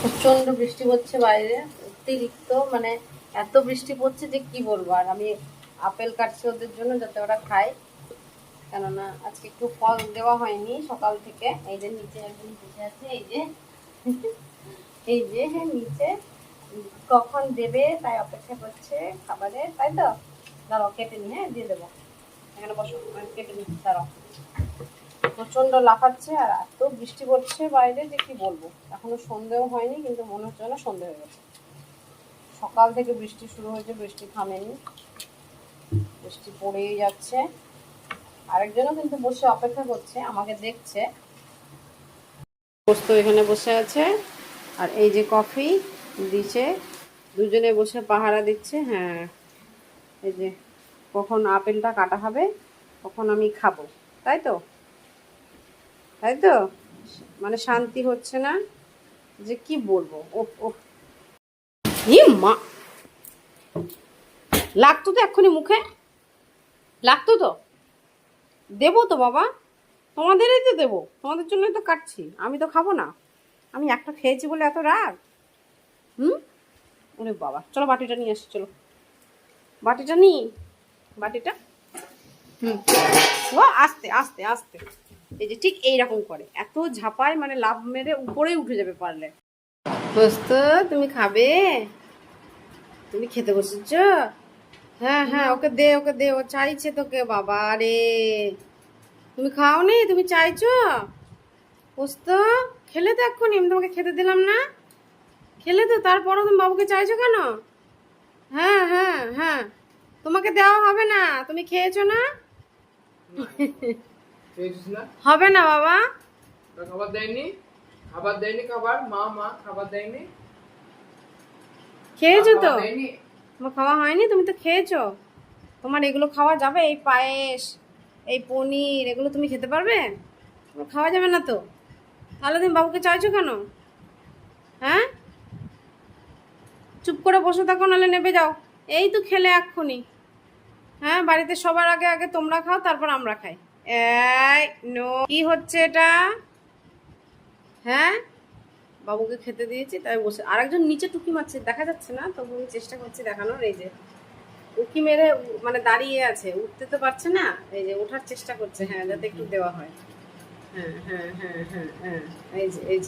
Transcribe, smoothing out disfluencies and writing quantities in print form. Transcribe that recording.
প্রচন্ড বৃষ্টি হচ্ছে বাইরে, অতিরিক্ত, মানে এত বৃষ্টি পড়ছে যে কি বলবো। আর আমি আপেল কাটছি ওদের জন্য যাতে ওরা খায়, কেননা আজকে একটু ফল দেওয়া হয়নি সকাল থেকে। এই যে নিচে একদম বসে আছে, এই যে এই যে নিচে কখন দেবে তাই অপেক্ষা করছে খাবারে, তাই তো। দাঁড়াও কেটে নি, হ্যাঁ দিয়ে দেবো, এখানে বসো, আমি কেটে নিচ্ছি, দাঁড়াও। প্রচন্ড লাফাচ্ছে আর এত বৃষ্টি পড়ছে বাইরে যে কি বলবো। এখনো সন্ধেও হয়নি কিন্তু মনে হচ্ছে না সন্ধে হয়ে গেছে। সকাল থেকে বৃষ্টি শুরু হয়েছে, বৃষ্টি থামেনি, বৃষ্টি পড়েই যাচ্ছে। আরেকজনও কিন্তু বসে অপেক্ষা করছে, আমাকে দেখছে। পোস্ত এখানে বসে আছে আর এই যে কফি দিচ্ছে, দুজনে বসে পাহারা দিচ্ছে। হ্যাঁ, এই যে কখন আপেলটা কাটা হবে, কখন আমি খাবো, তাই তো, তাই তো। মানে শান্তি হচ্ছে না, যে কি বলবো। ওহ ওহ, ই মা, লাগতো তো এক্ষুনি মুখে, লাগতো তো। দেবো তো বাবা, তোমাদেরই তো দেবো, তোমাদের জন্যই তো কাটছি, আমি তো খাবো না। আমি একটা খেয়েছি বলে এত রাগ? হুম, ওরে বাবা, চলো বাটিটা নিয়ে আসি, চলো বাটিটা নি, বাটিটা। হুম, ও আস্তে আস্তে আস্তে, এই যে ঠিক এইরকম করে, এত ঝাপায়, মানে লাভ মেরে উপরেই উঠে যাবে পারলে। দোস্ত, তুমি খাবে? তুমি খেতে বসেছ? হ্যাঁ হ্যাঁ, ওকে দে, ওকে দে, ও চাইছে তোকে। বাবা রে, তুমি খাওনি, তুমি চাইছো পোস্ত? খেলে তো এক্ষুনি, আমি তোমাকে খেতে দিলাম না? খেলে তো, তারপরও তুমি বাবুকে চাইছো কেন? হ্যাঁ হ্যাঁ হ্যাঁ, তোমাকে দেওয়া হবে না, তুমি খেয়েছো না? হবে না বাবা। খাবার দেয়নি, খাবার দেয়নি, খাবার মা মা খাবার দেয়নি, খেয়েছো তো? দেয়নি। তোমার খাওয়া হয়নি? তুমি তো খেয়েছো। তোমার এগুলো খাওয়া যাবে? এই পায়েস, এই পনির, এগুলো তুমি খেতে পারবে? তোমার খাওয়া যাবে না তো, তাহলে তুমি বাবুকে চাইছো কেন? হ্যাঁ, চুপ করে বসে থাকো, নাহলে নেবে যাও। এই তো খেলে এক্ষুনি। হ্যাঁ, বাড়িতে সবার আগে আগে তোমরা খাও, তারপর আমরা খাই। এই নো, কি হচ্ছে এটা? হ্যাঁ, বাবুকে খেতে দিয়েছি তাই বসে, আরেকজন নিচে টুকি মারছে, দেখা যাচ্ছে না, তবু আমি চেষ্টা করছি দেখানোর। এই যে উকি মেরে মানে দাঁড়িয়ে আছে, উঠতে তো পারছে না, এই যে ওঠার চেষ্টা করছে, হ্যাঁ, যাতে একটু দেওয়া হয়। হ্যাঁ হ্যাঁ হ্যাঁ হ্যাঁ হ্যাঁ, এই যে এই যে